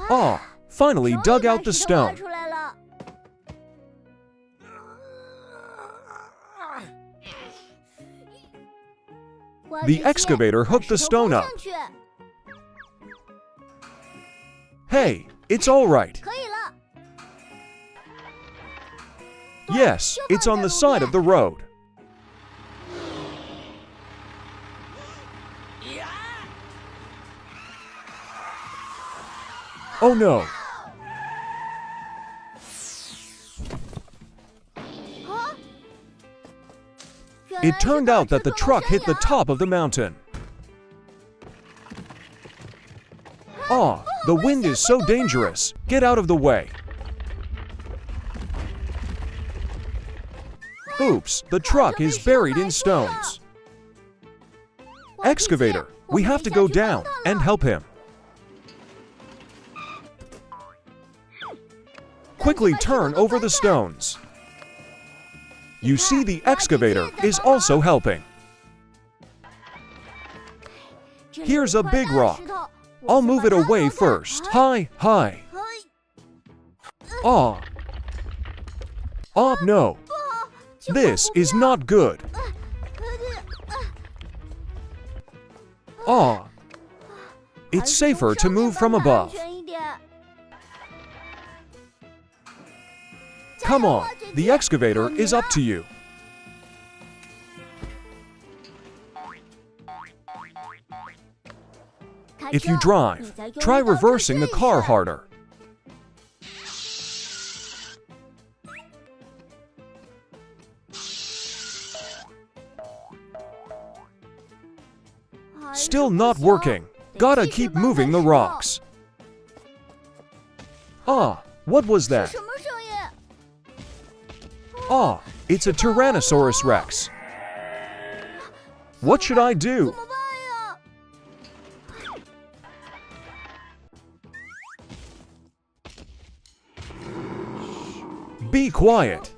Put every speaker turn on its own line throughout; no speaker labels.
Ah, finally dug out the stone. The excavator hooked the stone up. Hey, it's all right. Yes, it's on the side of the road. Oh no! It turned out that the truck hit the top of the mountain. Ah, the wind is so dangerous. Get out of the way. Oops, the truck is buried in stones. Excavator, we have to go down and help him. Quickly turn over the stones. You see, the excavator is also helping. Here's a big rock. I'll move it away first. Hi. Ah. Ah, no. This is not good. Ah. It's safer to move from above. Come on, the excavator is up to you. If you drive, try reversing the car harder. Still not working. Gotta keep moving the rocks. Ah, what was that? Ah, it's a Tyrannosaurus Rex. What should I do? Be quiet.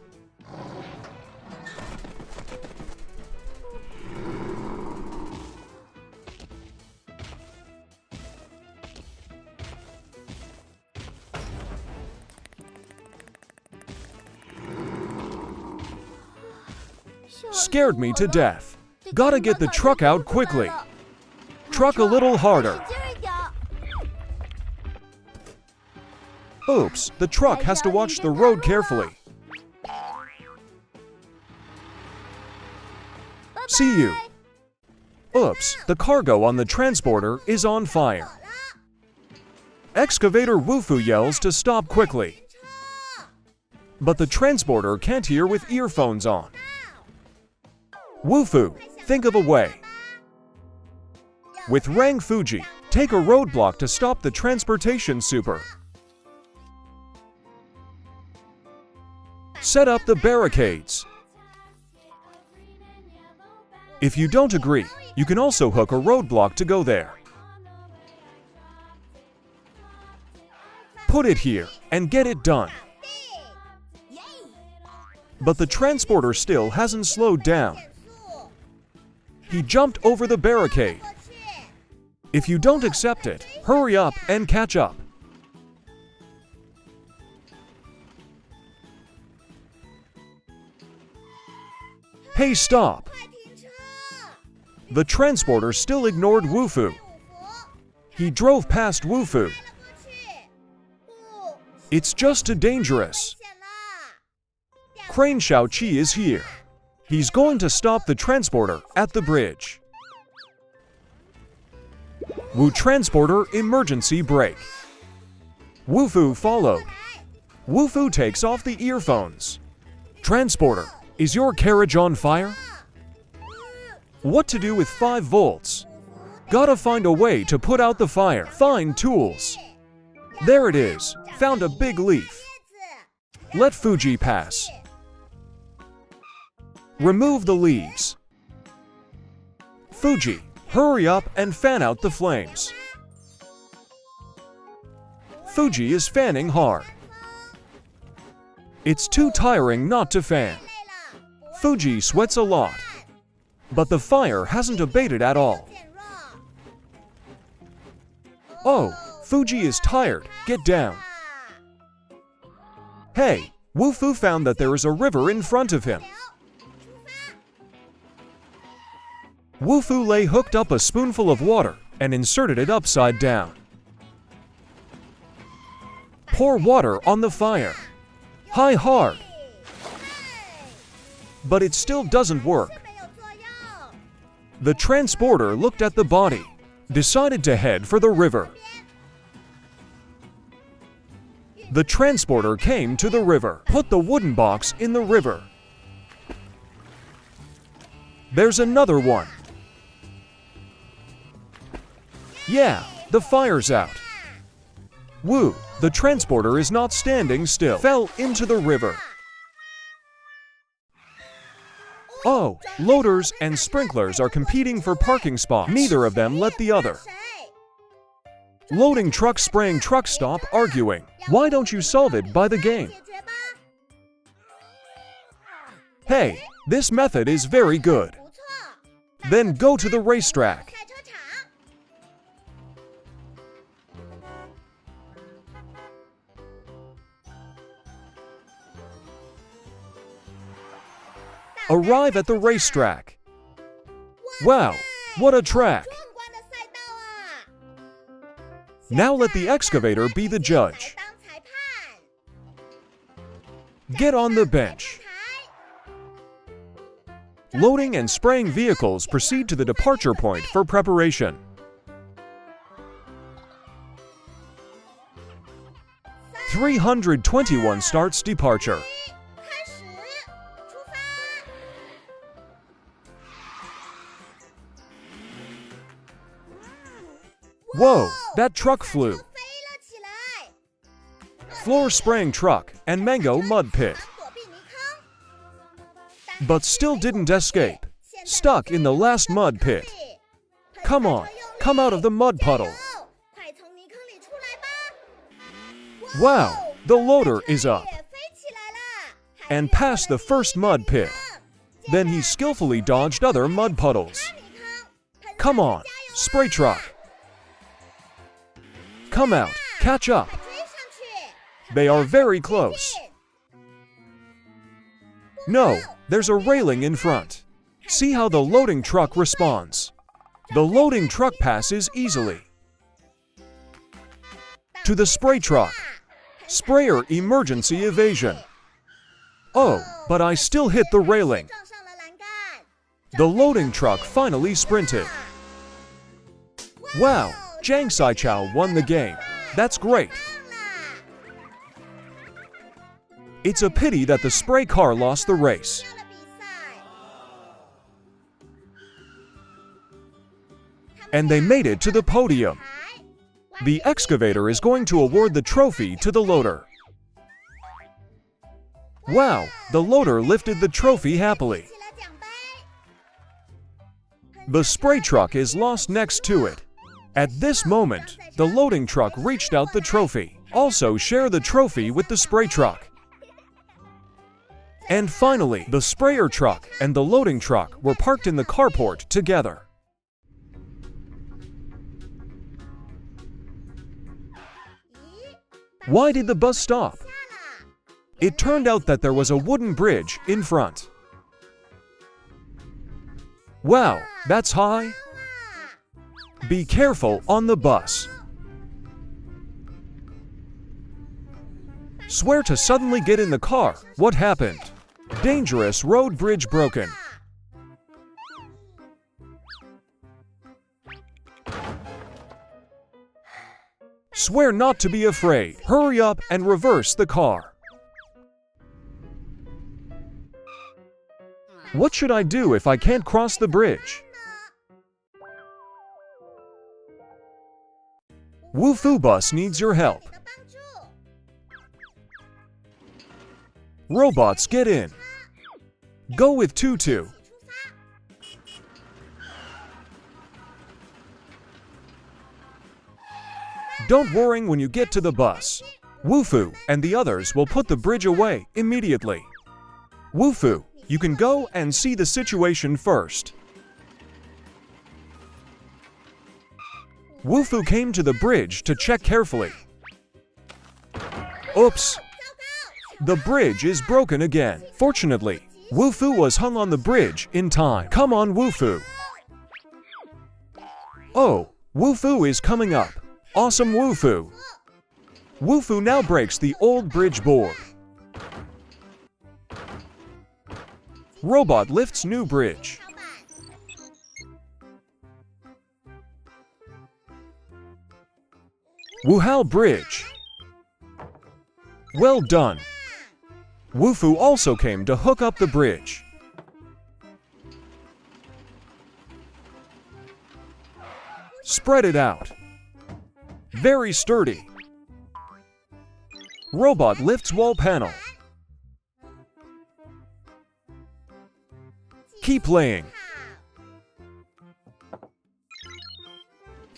Scared me to death. Gotta get the truck out quickly. Truck a little harder. Oops, the truck has to watch the road carefully. See you. Oops, the cargo on the transporter is on fire. Excavator Woofoo yells to stop quickly. But the transporter can't hear with earphones on. Woofoo, think of a way. With Rang Fuji, take a roadblock to stop the transportation super. Set up the barricades. If you don't agree, you can also hook a roadblock to go there. Put it here and get it done. But the transporter still hasn't slowed down. He jumped over the barricade. If you don't accept it, hurry up and catch up. Hey, stop! The transporter still ignored Woofoo. He drove past Woofoo. It's just too dangerous. Crane Xiaoqi is here. He's going to stop the transporter at the bridge. Wu transporter emergency brake. Woofoo followed. Woofoo takes off the earphones. Transporter, is your carriage on fire? What to do with 5 volts? Gotta find a way to put out the fire. Find tools. There it is. Found a big leaf. Let Fuji pass. Remove the leaves. Fuji, hurry up and fan out the flames. Fuji is fanning hard. It's too tiring not to fan. Fuji sweats a lot, but the fire hasn't abated at all. Oh, Fuji is tired. Get down. Hey, Woofu found that there is a river in front of him. Woofu Lei hooked up a spoonful of water and inserted it upside down. Pour water on the fire. High hard. But it still doesn't work. The transporter looked at the body, decided to head for the river. The transporter came to the river, put the wooden box in the river. There's another one. Yeah, the fire's out. Woo, the transporter is not standing still, fell into the river. Oh, loaders and sprinklers are competing for parking spots. Neither of them let the other. Loading truck spraying truck stop arguing. Why don't you solve it by the game? Hey, this method is very good. Then go to the racetrack. Arrive at the racetrack. Wow, what a track! Now let the excavator be the judge. Get on the bench. Loading and spraying vehicles proceed to the departure point for preparation. "321 starts departure. Whoa, that truck flew. Floor spraying truck and mango mud pit. But still didn't escape. Stuck in the last mud pit. Come on, come out of the mud puddle. Wow, the loader is up. And past the first mud pit. Then he skillfully dodged other mud puddles. Come on, spray truck. Come out, catch up. They are very close. No, there's a railing in front. See how the loading truck responds. The loading truck passes easily. To the spray truck. Sprayer emergency evasion. Oh, but I still hit the railing. The loading truck finally sprinted. Wow, Zhang Saichao won the game. That's great. It's a pity that the spray car lost the race. And they made it to the podium. The excavator is going to award the trophy to the loader. Wow, the loader lifted the trophy happily. The spray truck is lost next to it. At this moment, the loading truck reached out the trophy. Also share the trophy with the spray truck. And finally, the sprayer truck and the loading truck were parked in the carport together. Why did the bus stop? It turned out that there was a wooden bridge in front. Wow, that's high. Be careful on the bus. Swear to suddenly get in the car. What happened? Dangerous road bridge broken. Swear not to be afraid. Hurry up and reverse the car. What should I do if I can't cross the bridge? Woofu bus needs your help. Robots, get in. Go with Tutu. Don't worry when you get to the bus. Woofu and the others will put the bridge away immediately. Woofu, you can go and see the situation first. Woofu came to the bridge to check carefully. Oops! The bridge is broken again. Fortunately, Woofu was hung on the bridge in time. Come on, Woofu! Oh, Woofu is coming up. Awesome, Woofu! Woofu now breaks the old bridge board. Robot lifts new bridge. Woohao bridge! Well done! Woofu also came to hook up the bridge. Spread it out. Very sturdy. Robot lifts wall panel. Keep laying.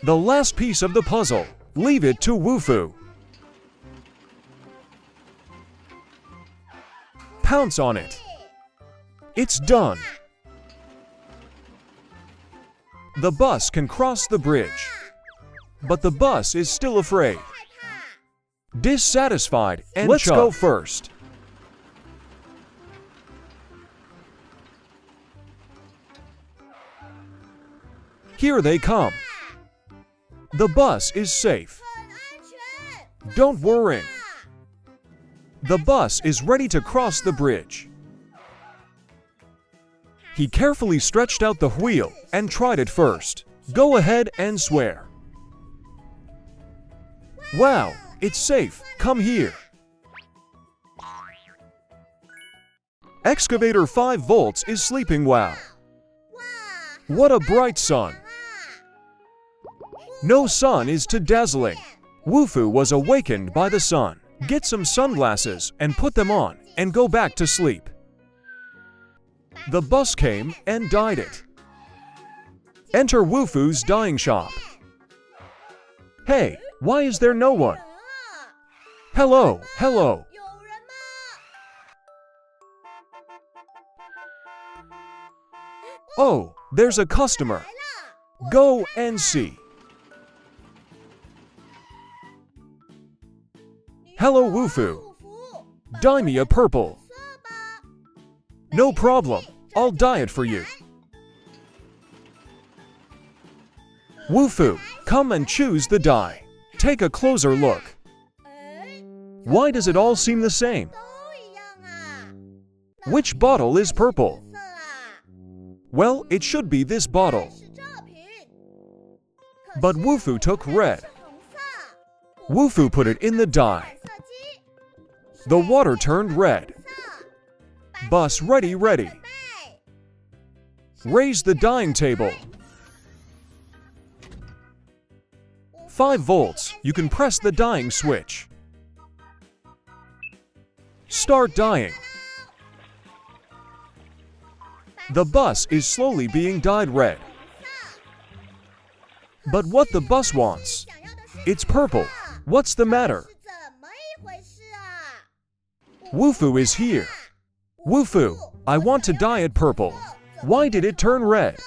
The last piece of the puzzle. Leave it to Woofu. Pounce on it. It's done. The bus can cross the bridge, but the bus is still afraid. Dissatisfied and let's go first. Here they come. The bus is safe. Don't worry. The bus is ready to cross the bridge. He carefully stretched out the wheel and tried it first. Go ahead and swear. Wow, it's safe. Come here. Excavator 5 volts is sleeping well. What a bright sun. No sun is too dazzling. Woofu was awakened by the sun. Get some sunglasses and put them on and go back to sleep. The bus came and dyed it. Enter Woofu's dyeing shop. Hey, why is there no one? Hello, hello. Oh, there's a customer. Go and see. Hello, Woofu. Dye me a purple. No problem. I'll dye it for you. Woofu, come and choose the dye. Take a closer look. Why does it all seem the same? Which bottle is purple? Well, it should be this bottle. But Woofu took red. Woofu put it in the dye. The water turned red. Bus ready, ready. Raise the dyeing table. 5 volts, you can press the dyeing switch. Start dyeing. The bus is slowly being dyed red. But what the bus wants? It's purple. What's the matter? Woofu is here. Woofu, I want to dye it purple. Why did it turn red?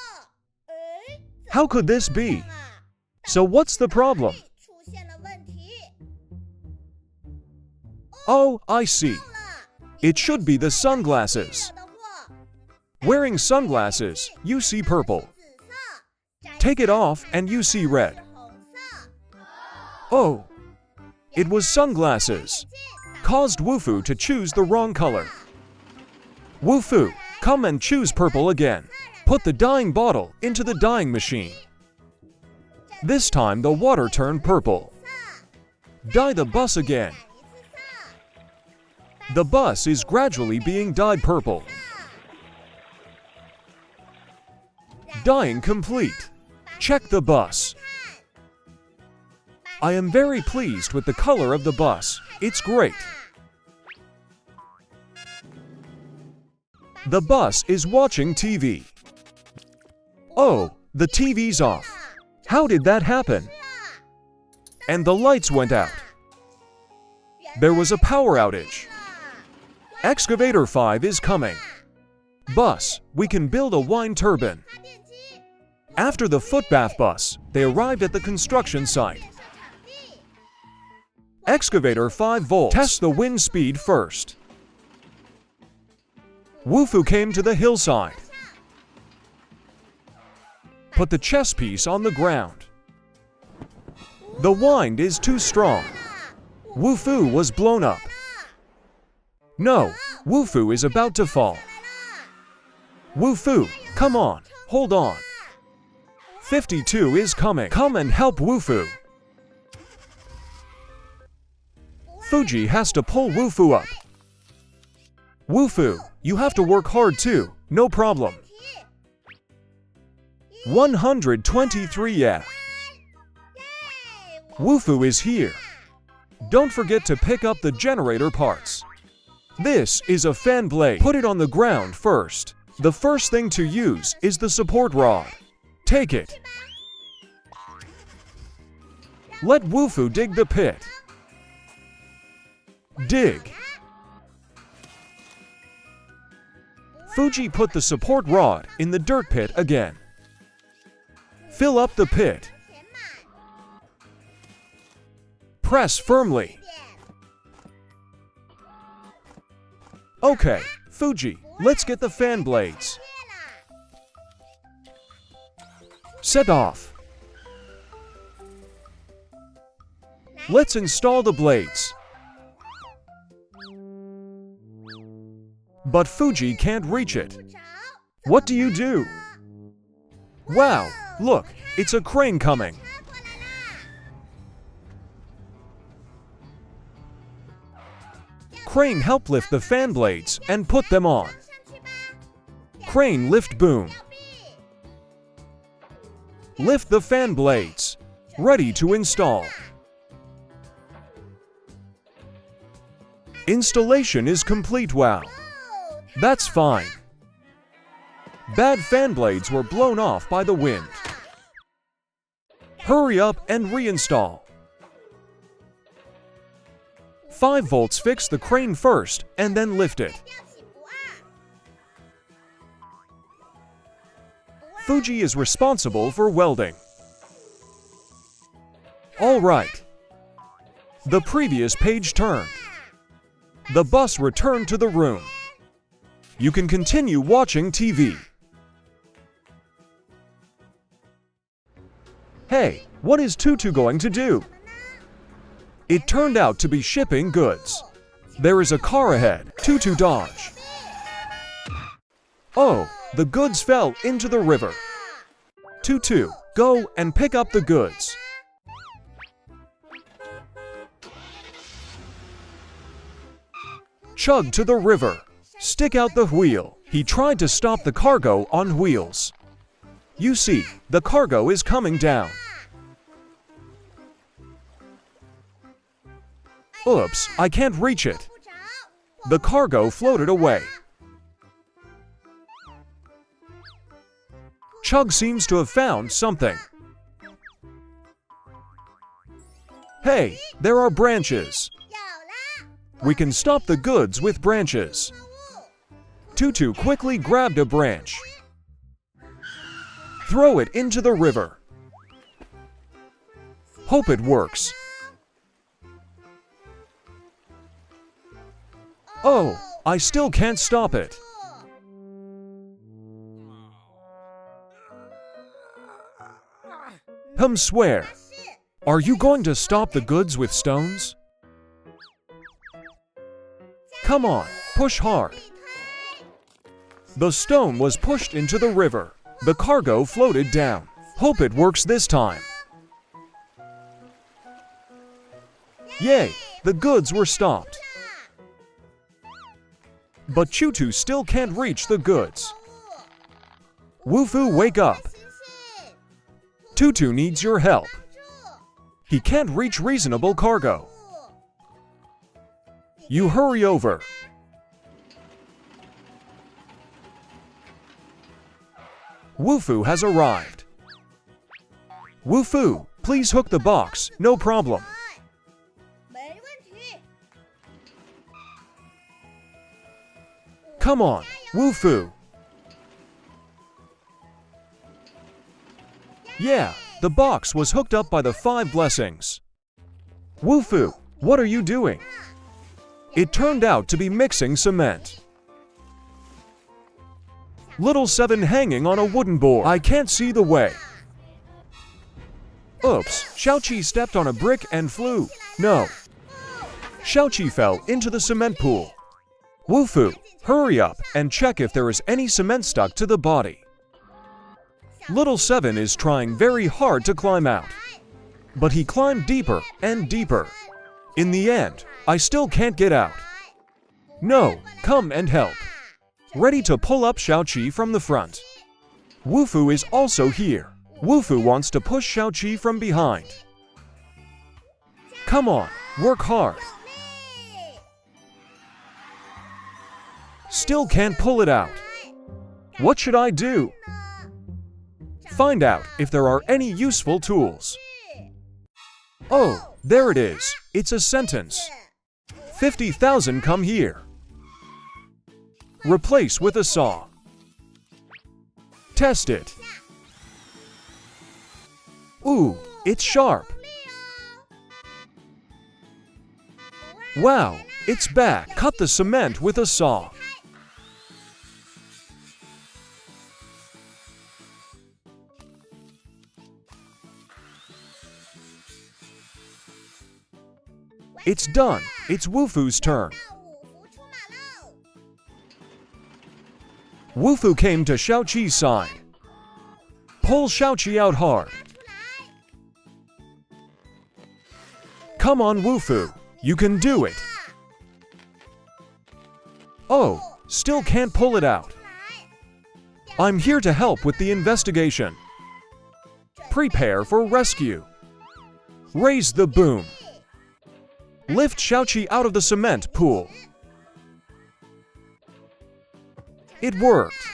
How could this be? So what's the problem? Oh, I see. It should be the sunglasses. Wearing sunglasses, you see purple. Take it off and you see red. Oh, it was sunglasses. Caused Woofu to choose the wrong color. Woofu, come and choose purple again. Put the dyeing bottle into the dyeing machine. This time the water turned purple. Dye the bus again. The bus is gradually being dyed purple. Dyeing complete. Check the bus. I am very pleased with the color of the bus. It's great. The bus is watching TV. Oh, the TV's off. How did that happen? And the lights went out. There was a power outage. Excavator 5 is coming. Bus, we can build a wind turbine. After the footbath bus, they arrived at the construction site. Excavator 5 volts. Test the wind speed first. Whoosh came to the hillside. Put the chess piece on the ground. The wind is too strong. Whoosh was blown up. No, Whoosh is about to fall. Whoosh, come on, hold on. 52 is coming. Come and help Whoosh. Fuji has to pull Whoosh up. Whoosh, you have to work hard too, no problem. 123 yeah. Whoosh is here. Don't forget to pick up the generator parts. This is a fan blade. Put it on the ground first. The first thing to use is the support rod. Take it. Let Whoosh dig the pit. Dig. Fuji put the support rod in the dirt pit again. Fill up the pit. Press firmly. Okay, Fuji, let's get the fan blades. Set off. Let's install the blades. But Fuji can't reach it. What do you do? Wow, look, it's a crane coming. Crane help lift the fan blades and put them on. Crane lift boom. Lift the fan blades. Ready to install. Installation is complete. Wow. That's fine. Bad fan blades were blown off by the wind. Hurry up and reinstall. 5 volts fix the crane first and then lift it. Fuji is responsible for welding. All right. The previous page turned. The bus returned to the room. You can continue watching TV. Hey, what is Tutu going to do? It turned out to be shipping goods. There is a car ahead. Tutu dodge. Oh, the goods fell into the river. Tutu, go and pick up the goods. Chug to the river. Stick out the wheel. He tried to stop the cargo on wheels. You see, the cargo is coming down. Oops, I can't reach it. The cargo floated away. Chug seems to have found something. Hey, there are branches. We can stop the goods with branches. Tutu quickly grabbed a branch. Throw it into the river. Hope it works. Oh, I still can't stop it. Swear. Are you going to stop the goods with stones? Come on, push hard. The stone was pushed into the river. The cargo floated down. Hope it works this time. Yay, the goods were stopped. But Tutu still can't reach the goods. Whoosh, wake up. Tutu needs your help. He can't reach reasonable cargo. You hurry over. Whoosh has arrived. Whoosh, please hook the box, no problem. Come on, Whoosh. Yeah, the box was hooked up by the 5 blessings. Woofu, what are you doing? It turned out to be mixing cement. Little 7 hanging on a wooden board. I can't see the way. Oops, Xiaoqi stepped on a brick and flew. No. Xiaoqi fell into the cement pool. Woofu, hurry up and check if there is any cement stuck to the body. Little 7 is trying very hard to climb out. But he climbed deeper and deeper. In the end, I still can't get out. No, come and help. Ready to pull up Xiaoqi from the front. Woofu is also here. Woofu wants to push Xiaoqi from behind. Come on, work hard. Still can't pull it out. What should I do? Find out if there are any useful tools. Oh, there it is. It's a sentence. 50,000 come here. Replace with a saw. Test it. Ooh, it's sharp. Wow, it's back. Cut the cement with a saw. It's done. It's Woofu's turn. Woofu came to Xiaoqi's side. Pull Xiaoqi out hard. Come on, Woofu. You can do it. Oh, still can't pull it out. I'm here to help with the investigation. Prepare for rescue. Raise the boom. Lift Xiaoqi out of the cement pool. It worked.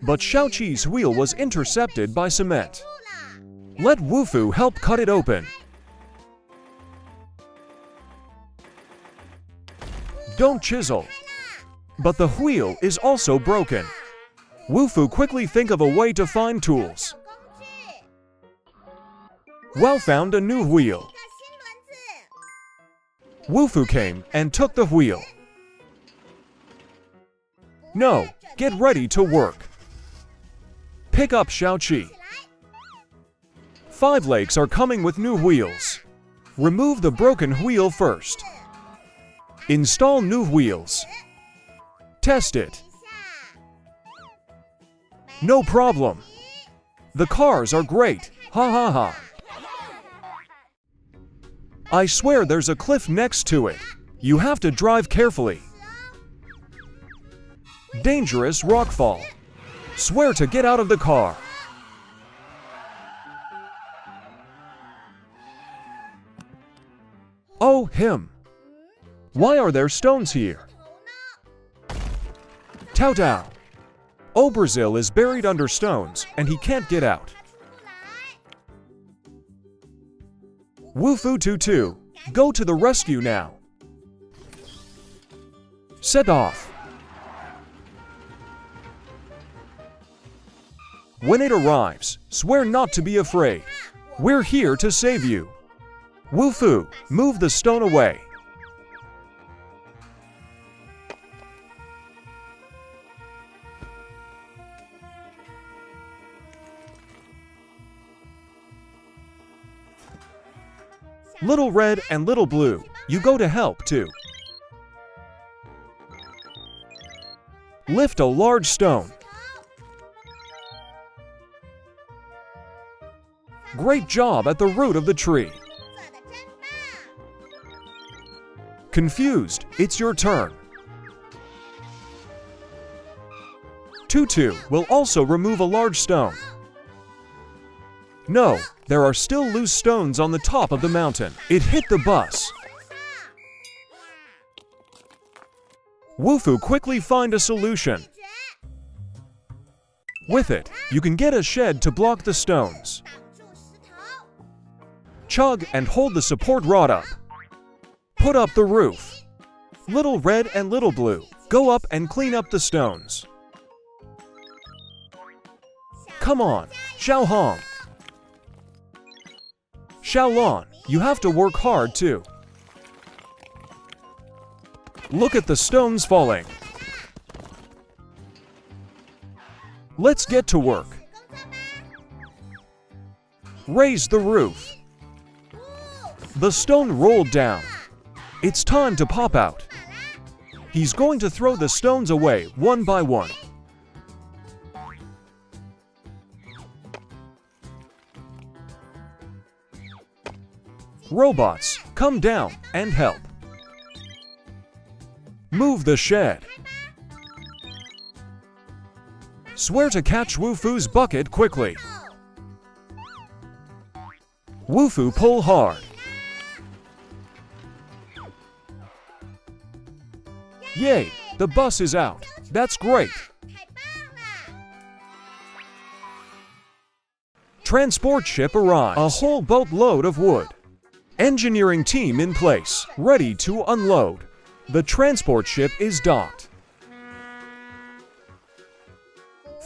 But Xiaoqi's wheel was intercepted by cement. Let Woofu help cut it open. Don't chisel. But the wheel is also broken. Woofu quickly think of a way to find tools. Well, found a new wheel. Woofu came and took the wheel. No, get ready to work. Pick up Xiaoqi. 5 legs are coming with new wheels. Remove the broken wheel first. Install new wheels. Test it. No problem. The cars are great. Ha ha ha. I swear there's a cliff next to it. You have to drive carefully. Dangerous rockfall. Swear to get out of the car. Oh, him. Why are there stones here? Tao Tao. Oh, Brazil is buried under stones and he can't get out. Woofu Tutu, go to the rescue now. Set off. When it arrives, swear not to be afraid. We're here to save you. Woofu, move the stone away. Little Red and Little Blue, you go to help too. Lift a large stone. Great job at the root of the tree. Confused, it's your turn. Tutu will also remove a large stone. No, there are still loose stones on the top of the mountain. It hit the bus. Woofu quickly find a solution. With it, you can get a shed to block the stones. Chug and hold the support rod up. Put up the roof. Little Red and Little Blue, go up and clean up the stones. Come on, Xiao Hong. Xiaolon, you have to work hard too. Look at the stones falling. Let's get to work. Raise the roof. The stone rolled down. It's time to pop out. He's going to throw the stones away one by one. Robots, come down and help. Move the shed. Swear to catch Wufu's bucket quickly. Wufu, pull hard. Yay, the bus is out. That's great. Transport ship arrives. A whole boatload of wood. Engineering team in place, ready to unload. The transport ship is docked.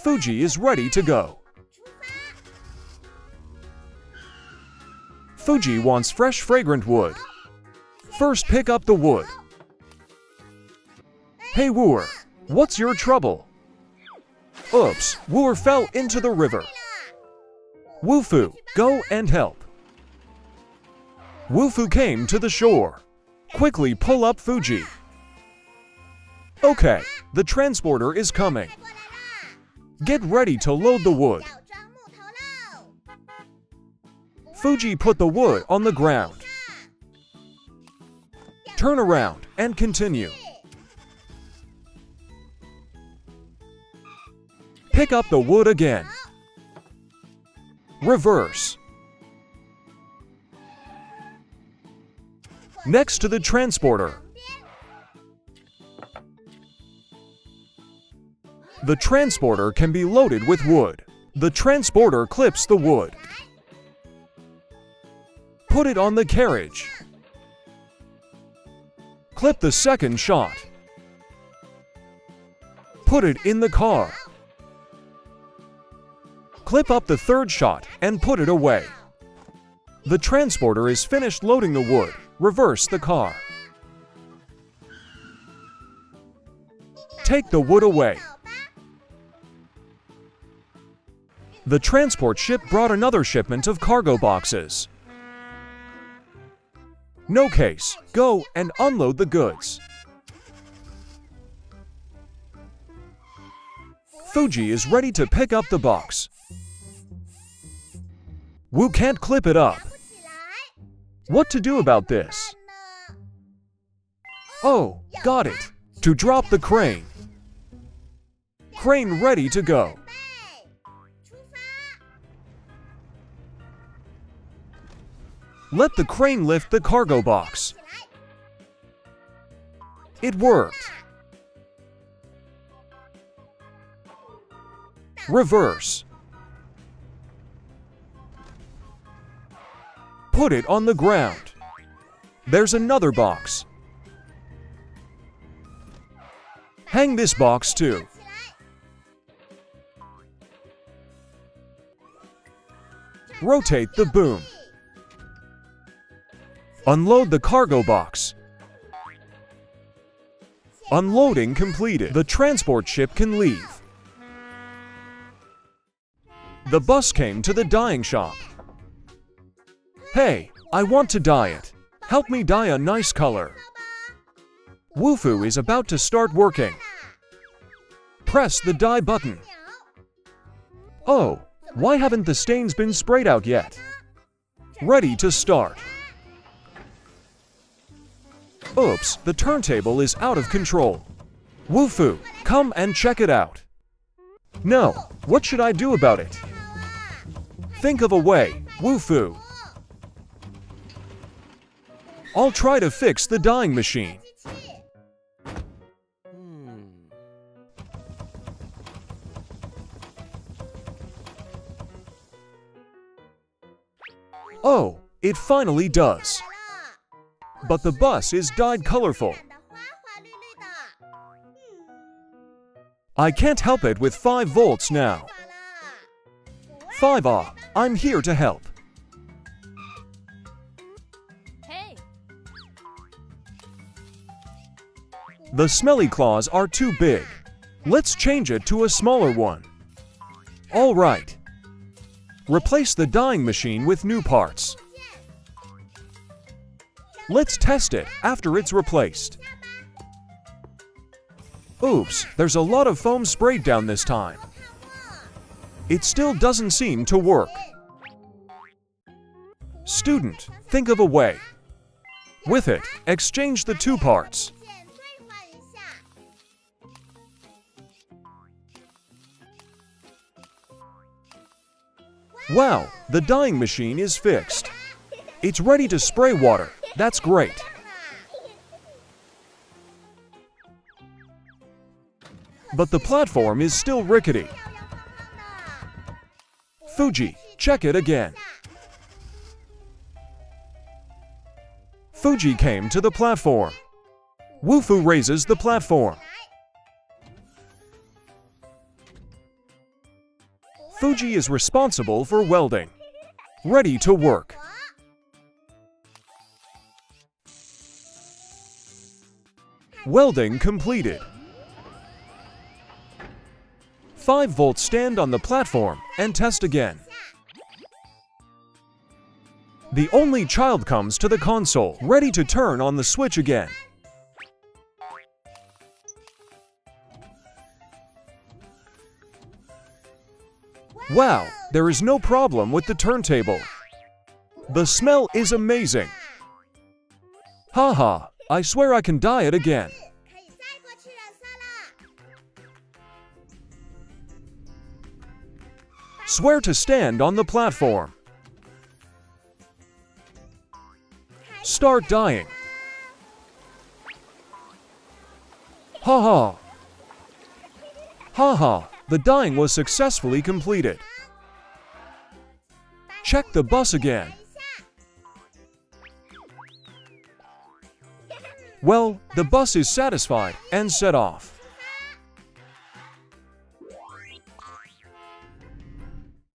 Fuji is ready to go. Fuji wants fresh, fragrant wood. First, pick up the wood. Hey Wooer, what's your trouble? Oops, Wooer fell into the river. Wufu, go and help. Wufu came to the shore. Quickly pull up Fuji. Okay, the transporter is coming. Get ready to load the wood. Fuji put the wood on the ground. Turn around and continue. Pick up the wood again. Reverse. Next to the transporter. The transporter can be loaded with wood. The transporter clips the wood. Put it on the carriage. Clip the second shot. Put it in the car. Clip up the third shot and put it away. The transporter is finished loading the wood. Reverse the car. Take the wood away. The transport ship brought another shipment of cargo boxes. No case, go and unload the goods. Fuji is ready to pick up the box. Wu can't clip it up. What to do about this? Oh, got it. To drop the crane. Crane ready to go. Let the crane lift the cargo box. It worked. Reverse. Put it on the ground. There's another box. Hang this box too. Rotate the boom. Unload the cargo box. Unloading completed. The transport ship can leave. The bus came to the dyeing shop. Hey, I want to dye it. Help me dye a nice color. Wufu is about to start working. Press the dye button. Oh, why haven't the stains been sprayed out yet? Ready to start. Oops, the turntable is out of control. Wufu, come and check it out. No, what should I do about it? Think of a way, Wufu. I'll try to fix the dyeing machine. Oh, it finally does. But the bus is dyed colorful. I can't help it with 5 volts now. 5 I'm here to help.
Hey.
The smelly claws are too big. Let's change it to a smaller one. All right. Replace the dyeing machine with new parts. Let's test it after it's replaced. Oops, there's a lot of foam sprayed down this time. It still doesn't seem to work. Student, think of a way. With it, exchange the two parts. Wow, the dyeing machine is fixed. It's ready to spray water. That's great. But the platform is still rickety. Fuji, check it again. Fuji came to the platform. Woofu raises the platform. Fuji is responsible for welding. Ready to work. Welding completed. 5-volt stand on the platform and test again. The only child comes to the console, ready to turn on the switch again. Wow, there is no problem with the turntable. The smell is amazing. Haha, I swear I can dye it again. Swear to stand on the platform. Start dyeing. Haha. Haha, the dyeing was successfully completed. Check the bus again. Well, the bus is satisfied and set off.